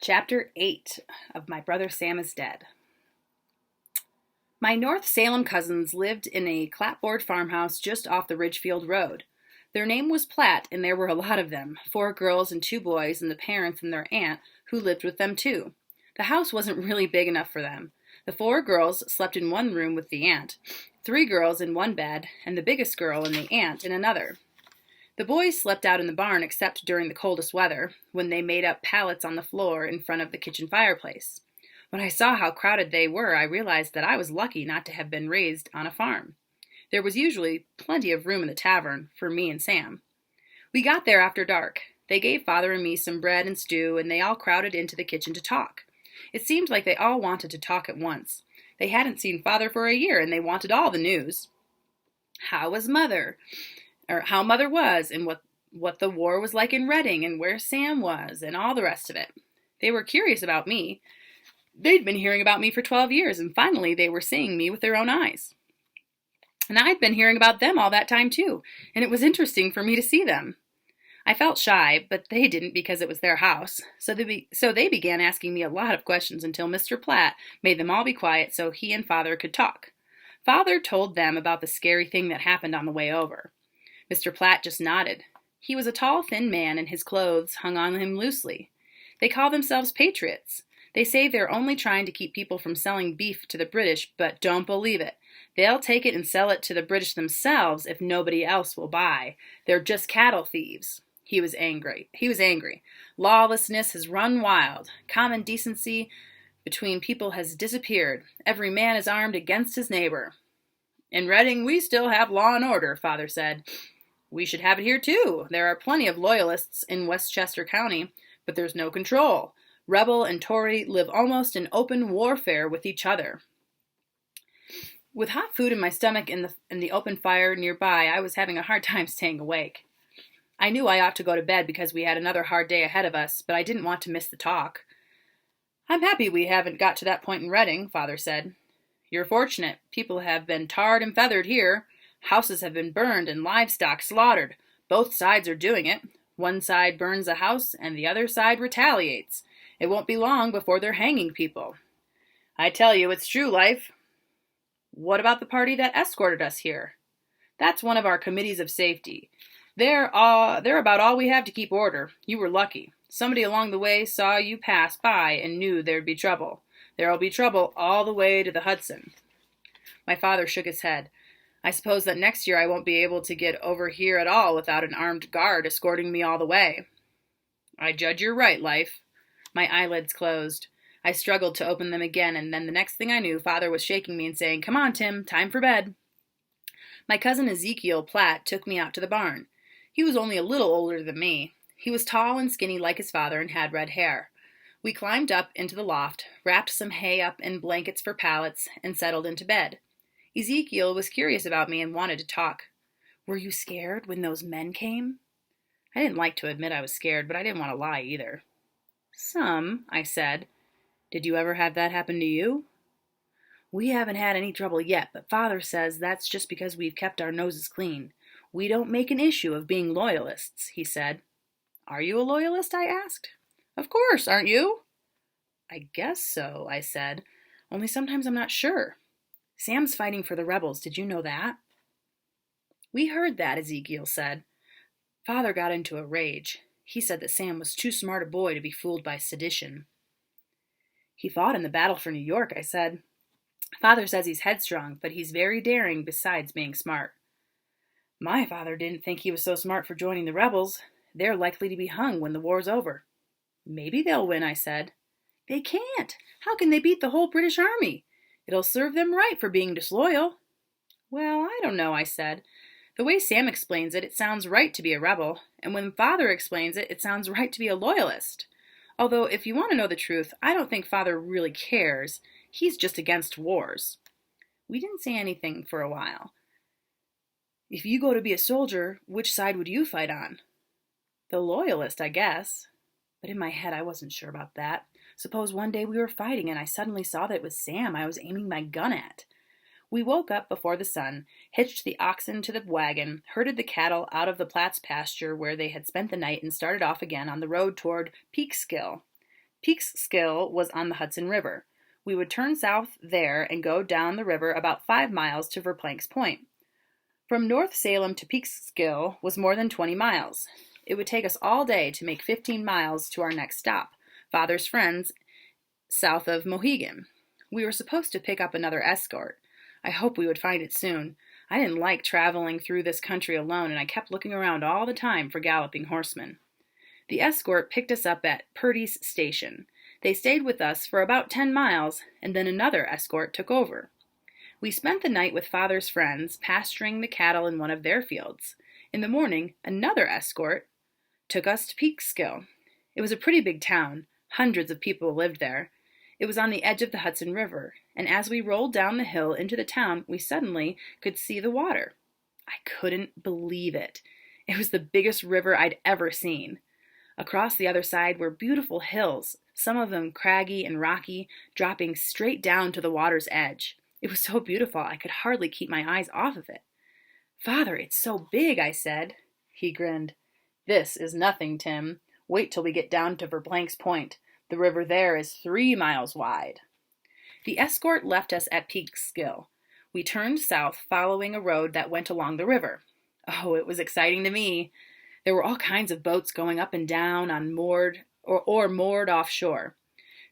Chapter 8 of My Brother Sam is Dead. My North Salem cousins lived in a clapboard farmhouse just off the Ridgefield Road. Their name was Platt, and there were a lot of them, 4 girls and 2 boys, and the parents and their aunt, who lived with them too. The house wasn't really big enough for them. The 4 girls slept in one room with the aunt, 3 girls in one bed, and the biggest girl and the aunt in another. The boys slept out in the barn except during the coldest weather, when they made up pallets on the floor in front of the kitchen fireplace. When I saw how crowded they were, I realized that I was lucky not to have been raised on a farm. There was usually plenty of room in the tavern for me and Sam. We got there after dark. They gave Father and me some bread and stew, and they all crowded into the kitchen to talk. It seemed like they all wanted to talk at once. They hadn't seen Father for a year, and they wanted all the news. How was Mother? Or how Mother was, and what the war was like in Reading, and where Sam was, and all the rest of it. They were curious about me. They'd been hearing about me for 12 years, and finally they were seeing me with their own eyes. And I'd been hearing about them all that time too, and it was interesting for me to see them. I felt shy, but they didn't because it was their house, so they began asking me a lot of questions until Mr. Platt made them all be quiet so he and Father could talk. Father told them about the scary thing that happened on the way over. Mr. Platt just nodded. He was a tall, thin man, and his clothes hung on him loosely. They call themselves patriots. They say they're only trying to keep people from selling beef to the British, but don't believe it. They'll take it and sell it to the British themselves if nobody else will buy. They're just cattle thieves. He was angry. Lawlessness has run wild. Common decency between people has disappeared. Every man is armed against his neighbor. In Reading, we still have law and order, Father said. We should have it here, too. There are plenty of loyalists in Westchester County, but there's no control. Rebel and Tory live almost in open warfare with each other. With hot food in my stomach and the open fire nearby, I was having a hard time staying awake. I knew I ought to go to bed because we had another hard day ahead of us, but I didn't want to miss the talk. I'm happy we haven't got to that point in Reading, Father said. You're fortunate. People have been tarred and feathered here. Houses have been burned and livestock slaughtered. Both sides are doing it. One side burns a house and the other side retaliates. It won't be long before they're hanging people. I tell you, it's true life. What about the party that escorted us here? That's one of our committees of safety. They're about all we have to keep order. You were lucky. Somebody along the way saw you pass by and knew there'd be trouble. There'll be trouble all the way to the Hudson. My father shook his head. I suppose that next year I won't be able to get over here at all without an armed guard escorting me all the way. I judge you're right, Life. My eyelids closed. I struggled to open them again, and then the next thing I knew, Father was shaking me and saying, Come on, Tim, time for bed. My cousin Ezekiel Platt took me out to the barn. He was only a little older than me. He was tall and skinny like his father and had red hair. We climbed up into the loft, wrapped some hay up in blankets for pallets, and settled into bed. Ezekiel was curious about me and wanted to talk. Were you scared when those men came? I didn't like to admit I was scared, but I didn't want to lie either. Some, I said. Did you ever have that happen to you? We haven't had any trouble yet, but Father says that's just because we've kept our noses clean. We don't make an issue of being loyalists, he said. Are you a loyalist? I asked. Of course, aren't you? I guess so, I said. Only sometimes I'm not sure. Sam's fighting for the rebels. Did you know that? We heard that, Ezekiel said. Father got into a rage. He said that Sam was too smart a boy to be fooled by sedition. He fought in the battle for New York, I said. Father says he's headstrong, but he's very daring besides being smart. My father didn't think he was so smart for joining the rebels. They're likely to be hung when the war's over. Maybe they'll win, I said. They can't. How can they beat the whole British army? It'll serve them right for being disloyal. Well, I don't know, I said. The way Sam explains it, it sounds right to be a rebel, and when Father explains it, it sounds right to be a loyalist. Although, if you want to know the truth, I don't think Father really cares. He's just against wars. We didn't say anything for a while. If you go to be a soldier, which side would you fight on? The loyalist, I guess. But in my head, I wasn't sure about that. Suppose one day we were fighting and I suddenly saw that it was Sam I was aiming my gun at. We woke up before the sun, hitched the oxen to the wagon, herded the cattle out of the Platts pasture where they had spent the night, and started off again on the road toward Peekskill. Peekskill was on the Hudson River. We would turn south there and go down the river about 5 miles to Verplank's Point. From North Salem to Peekskill was more than 20 miles. It would take us all day to make 15 miles to our next stop, Father's friends south of Mohegan. We were supposed to pick up another escort. I hope we would find it soon. I didn't like traveling through this country alone, and I kept looking around all the time for galloping horsemen. The escort picked us up at Purdy's Station. They stayed with us for about 10 miles, and then another escort took over. We spent the night with Father's friends, pasturing the cattle in one of their fields. In the morning, another escort took us to Peekskill. It was a pretty big town. Hundreds of people lived there. It was on the edge of the Hudson River, and as we rolled down the hill into the town, we suddenly could see the water. I couldn't believe it. It was the biggest river I'd ever seen. Across the other side were beautiful hills, some of them craggy and rocky, dropping straight down to the water's edge. It was so beautiful I could hardly keep my eyes off of it. "Father, it's so big," I said. He grinned. "This is nothing, Tim. Wait till we get down to Verplank's Point. The river there is 3 miles wide." The escort left us at Peekskill. We turned south, following a road that went along the river. Oh, it was exciting to me. There were all kinds of boats going up and down on moored offshore.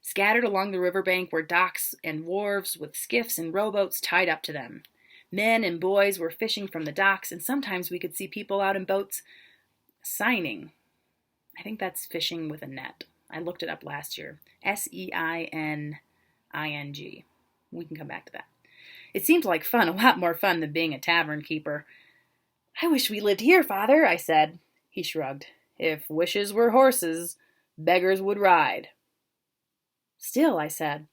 Scattered along the riverbank were docks and wharves with skiffs and rowboats tied up to them. Men and boys were fishing from the docks, and sometimes we could see people out in boats seining. I think that's fishing with a net. I looked it up last year. Seining. We can come back to that. It seemed like fun, a lot more fun than being a tavern keeper. "I wish we lived here, Father," I said. He shrugged. "If wishes were horses, beggars would ride." "Still," I said.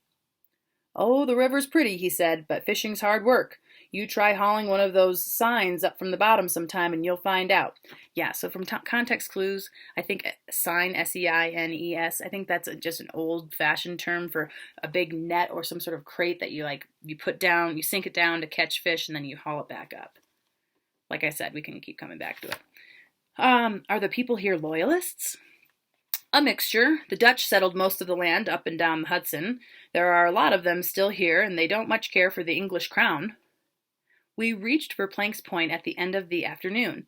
"Oh, the river's pretty," he said, "but fishing's hard work. You try hauling one of those signs up from the bottom sometime and you'll find out." Yeah, so from context clues, I think sign, S-E-I-N-E-S, I think that's just an old-fashioned term for a big net or some sort of crate that you put down, you sink it down to catch fish, and then you haul it back up. Like I said, we can keep coming back to it. Are the people here loyalists? A mixture. The Dutch settled most of the land up and down the Hudson. There are a lot of them still here, and they don't much care for the English crown. We reached Verplank's Point at the end of the afternoon.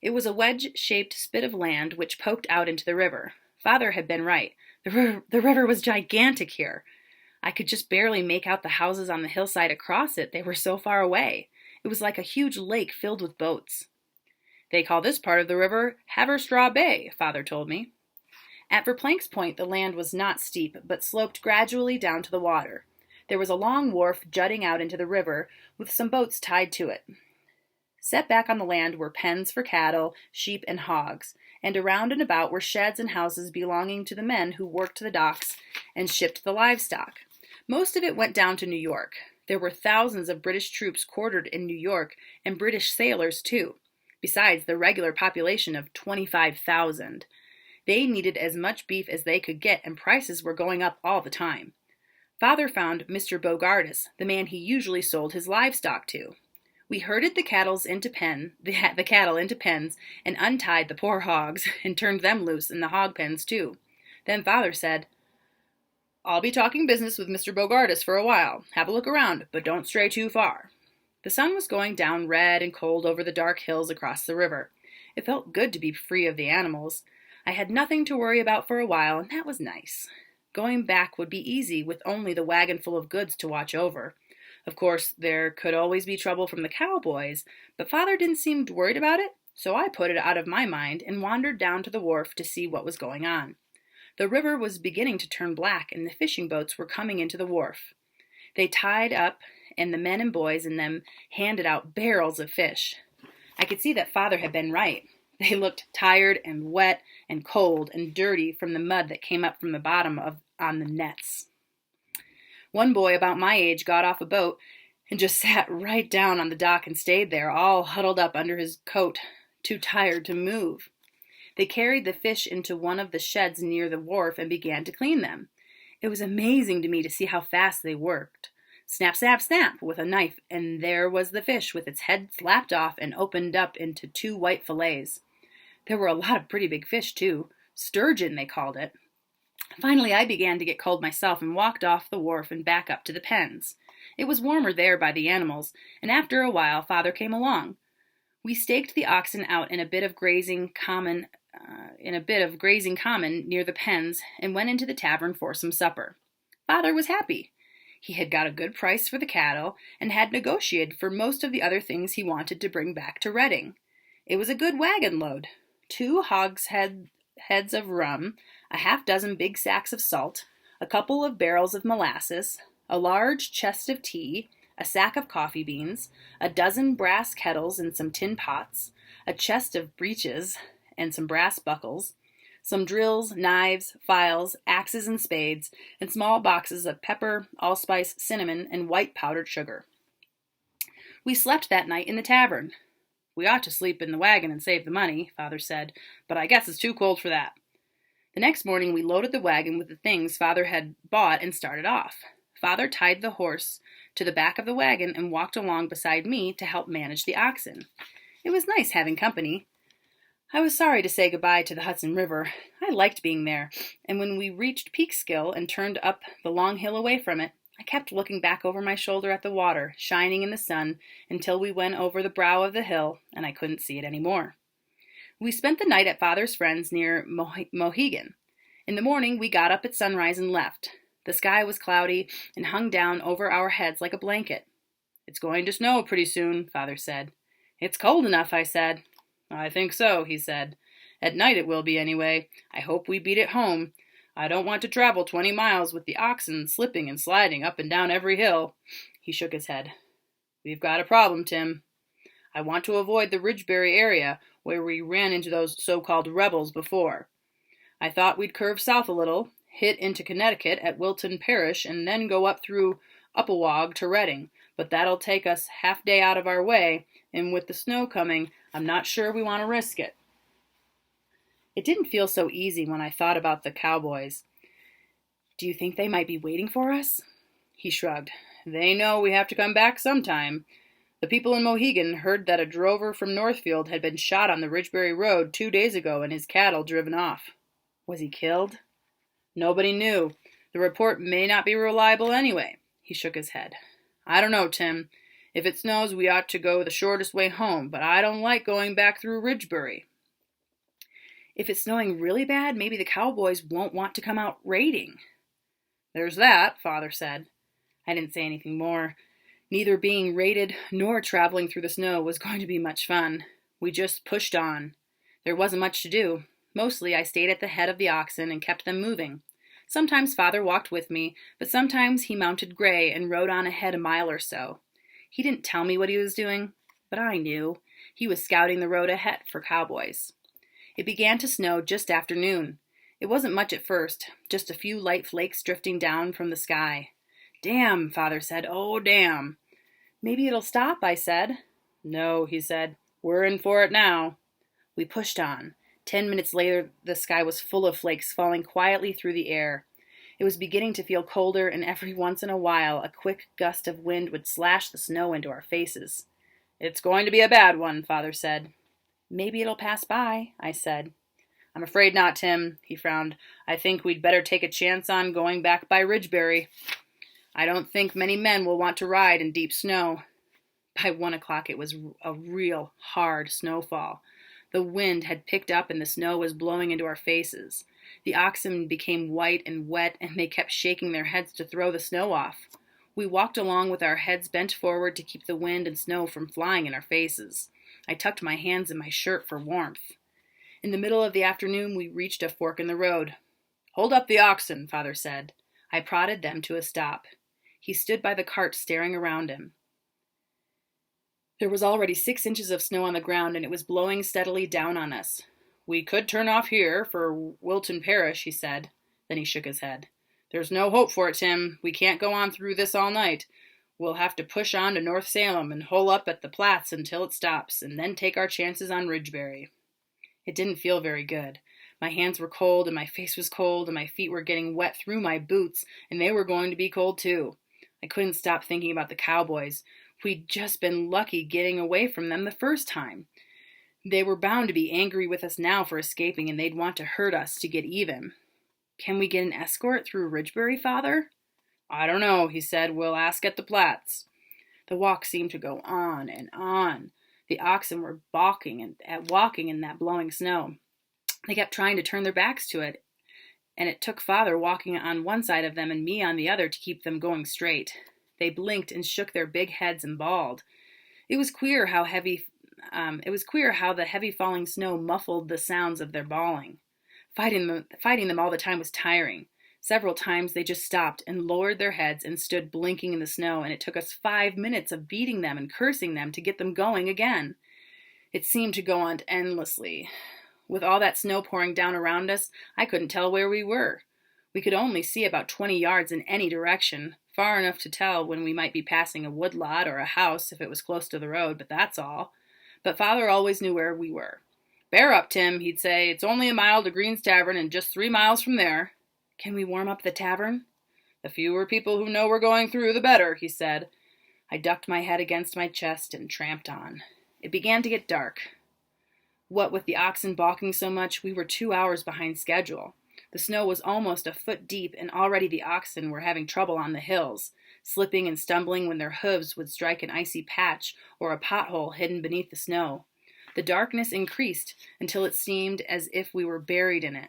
It was a wedge-shaped spit of land which poked out into the river. Father had been right. The river was gigantic here. I could just barely make out the houses on the hillside across it. They were so far away. It was like a huge lake filled with boats. "They call this part of the river Haverstraw Bay," Father told me. At Verplank's Point, the land was not steep, but sloped gradually down to the water. There was a long wharf jutting out into the river, with some boats tied to it. Set back on the land were pens for cattle, sheep, and hogs, and around and about were sheds and houses belonging to the men who worked the docks and shipped the livestock. Most of it went down to New York. There were thousands of British troops quartered in New York, and British sailors, too, besides the regular population of 25,000. They needed as much beef as they could get, and prices were going up all the time. Father found Mr. Bogardus, the man he usually sold his livestock to. We herded the cattle into pens and untied the poor hogs and turned them loose in the hog pens too. Then Father said, "I'll be talking business with Mr. Bogardus for a while. Have a look around, but don't stray too far." The sun was going down red and cold over the dark hills across the river. It felt good to be free of the animals. I had nothing to worry about for a while, and that was nice. Going back would be easy with only the wagon full of goods to watch over. Of course, there could always be trouble from the cowboys, but Father didn't seem worried about it, so I put it out of my mind and wandered down to the wharf to see what was going on. The river was beginning to turn black, and the fishing boats were coming into the wharf. They tied up, and the men and boys in them handed out barrels of fish. I could see that Father had been right. They looked tired and wet and cold and dirty from the mud that came up from the bottom on the nets. One boy about my age got off a boat and just sat right down on the dock and stayed there, all huddled up under his coat, too tired to move. They carried the fish into one of the sheds near the wharf and began to clean them. It was amazing to me to see how fast they worked. Snap, snap, snap with a knife, and there was the fish with its head slapped off and opened up into 2 white fillets. There were a lot of pretty big fish, too. Sturgeon, they called it. Finally, I began to get cold myself and walked off the wharf and back up to the pens. It was warmer there by the animals, and after a while Father came along. We staked the oxen out in a bit of grazing common near the pens and went into the tavern for some supper. Father was happy. He had got a good price for the cattle and had negotiated for most of the other things he wanted to bring back to Reading. It was a good wagon load. 2 hogsheads of rum, a half-dozen big sacks of salt, a couple of barrels of molasses, a large chest of tea, a sack of coffee beans, a dozen brass kettles and some tin pots, a chest of breeches and some brass buckles, some drills, knives, files, axes and spades, and small boxes of pepper, allspice, cinnamon, and white powdered sugar. We slept that night in the tavern. We ought to sleep in the wagon and save the money, Father said, but I guess it's too cold for that. The next morning we loaded the wagon with the things Father had bought and started off. Father tied the horse to the back of the wagon and walked along beside me to help manage the oxen. It was nice having company. I was sorry to say goodbye to the Hudson River. I liked being there, and when we reached Peekskill and turned up the long hill away from it, I kept looking back over my shoulder at the water, shining in the sun, until we went over the brow of the hill, and I couldn't see it any more. We spent the night at Father's friends near Mohegan. In the morning, we got up at sunrise and left. The sky was cloudy and hung down over our heads like a blanket. "It's going to snow pretty soon," Father said. "It's cold enough," I said. "I think so," he said. "At night it will be anyway. I hope we beat it home. I don't want to travel 20 miles with the oxen slipping and sliding up and down every hill." He shook his head. "We've got a problem, Tim. I want to avoid the Ridgebury area where we ran into those so-called rebels before. I thought we'd curve south a little, hit into Connecticut at Wilton Parish, and then go up through Uppawag to Reading, but that'll take us half day out of our way, and with the snow coming, I'm not sure we want to risk it." It didn't feel so easy when I thought about the cowboys. "Do you think they might be waiting for us?" He shrugged. "They know we have to come back sometime. The people in Mohegan heard that a drover from Northfield had been shot on the Ridgebury Road 2 days ago and his cattle driven off." "Was he killed?" "Nobody knew. The report may not be reliable anyway." He shook his head. "I don't know, Tim. If it snows, we ought to go the shortest way home, but I don't like going back through Ridgebury." "If it's snowing really bad, maybe the cowboys won't want to come out raiding." "There's that," Father said. I didn't say anything more. Neither being raided nor traveling through the snow was going to be much fun. We just pushed on. There wasn't much to do. Mostly I stayed at the head of the oxen and kept them moving. Sometimes Father walked with me, but sometimes he mounted Gray and rode on ahead a mile or so. He didn't tell me what he was doing, but I knew. He was scouting the road ahead for cowboys. It began to snow just after noon. It wasn't much at first, just a few light flakes drifting down from the sky. "Damn," Father said. "Oh, damn." "Maybe it'll stop," I said. "No," he said. "We're in for it now." We pushed on. 10 minutes later, the sky was full of flakes falling quietly through the air. It was beginning to feel colder, and every once in a while a quick gust of wind would slash the snow into our faces. "It's going to be a bad one," Father said. "Maybe it'll pass by," I said. "I'm afraid not, Tim," he frowned. "I think we'd better take a chance on going back by Ridgebury. I don't think many men will want to ride in deep snow." By 1 o'clock it was a real hard snowfall. The wind had picked up and the snow was blowing into our faces. The oxen became white and wet, and they kept shaking their heads to throw the snow off. We walked along with our heads bent forward to keep the wind and snow from flying in our faces. I tucked my hands in my shirt for warmth. In the middle of the afternoon, we reached a fork in the road. "Hold up the oxen," Father said. I prodded them to a stop. He stood by the cart staring around him. There was already 6 inches of snow on the ground, and it was blowing steadily down on us. "We could turn off here for Wilton Parish," he said. Then he shook his head. "There's no hope for it, Tim. We can't go on through this all night. We'll have to push on to North Salem and hole up at the Platts until it stops, and then take our chances on Ridgebury." It didn't feel very good. My hands were cold, and my face was cold, and my feet were getting wet through my boots, and they were going to be cold too. I couldn't stop thinking about the cowboys. We'd just been lucky getting away from them the first time. They were bound to be angry with us now for escaping, and they'd want to hurt us to get even. Can we get an escort through Ridgebury, Father? I don't know, he said. We'll ask at the Platts. The walk seemed to go on and on. The oxen were balking at walking in that blowing snow. They kept trying to turn their backs to it, and it took Father walking on one side of them and me on the other to keep them going straight. They blinked and shook their big heads and bawled. It was queer how the heavy falling snow muffled the sounds of their bawling. Fighting them all the time was tiring. Several times they just stopped and lowered their heads and stood blinking in the snow, and it took us 5 minutes of beating them and cursing them to get them going again. It seemed to go on endlessly. With all that snow pouring down around us, I couldn't tell where we were. We could only see about 20 yards in any direction, far enough to tell when we might be passing a woodlot or a house if it was close to the road, but that's all. But Father always knew where we were. Bear up, Tim, he'd say. It's only a mile to Green's Tavern and just 3 miles from there. Can we warm up the tavern? The fewer people who know we're going through, the better, he said. I ducked my head against my chest and tramped on. It began to get dark. What with the oxen balking so much, we were 2 hours behind schedule. The snow was almost a foot deep, and already the oxen were having trouble on the hills, slipping and stumbling when their hooves would strike an icy patch or a pothole hidden beneath the snow. The darkness increased until it seemed as if we were buried in it.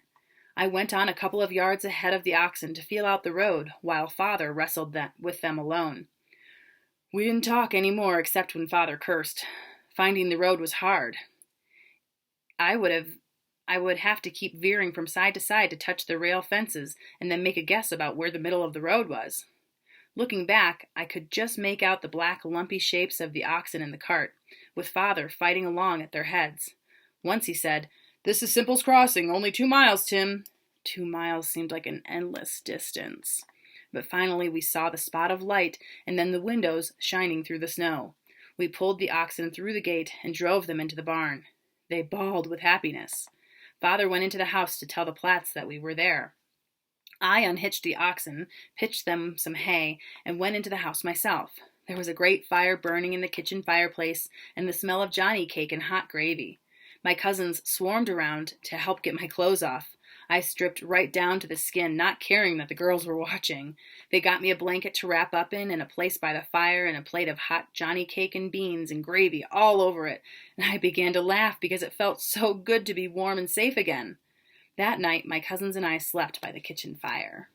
I went on a couple of yards ahead of the oxen to feel out the road, while Father wrestled with them alone. We didn't talk any more except when Father cursed. Finding the road was hard. I would have to keep veering from side to side to touch the rail fences and then make a guess about where the middle of the road was. Looking back, I could just make out the black, lumpy shapes of the oxen in the cart, with Father fighting along at their heads. Once he said, "This is Simple's Crossing, only 2 miles, Tim." 2 miles seemed like an endless distance. But finally we saw the spot of light and then the windows shining through the snow. We pulled the oxen through the gate and drove them into the barn. They bawled with happiness. Father went into the house to tell the Platts that we were there. I unhitched the oxen, pitched them some hay, and went into the house myself. There was a great fire burning in the kitchen fireplace, and the smell of Johnny cake and hot gravy. My cousins swarmed around to help get my clothes off. I stripped right down to the skin, not caring that the girls were watching. They got me a blanket to wrap up in and a place by the fire and a plate of hot Johnny cake and beans and gravy all over it, and I began to laugh because it felt so good to be warm and safe again. That night, my cousins and I slept by the kitchen fire.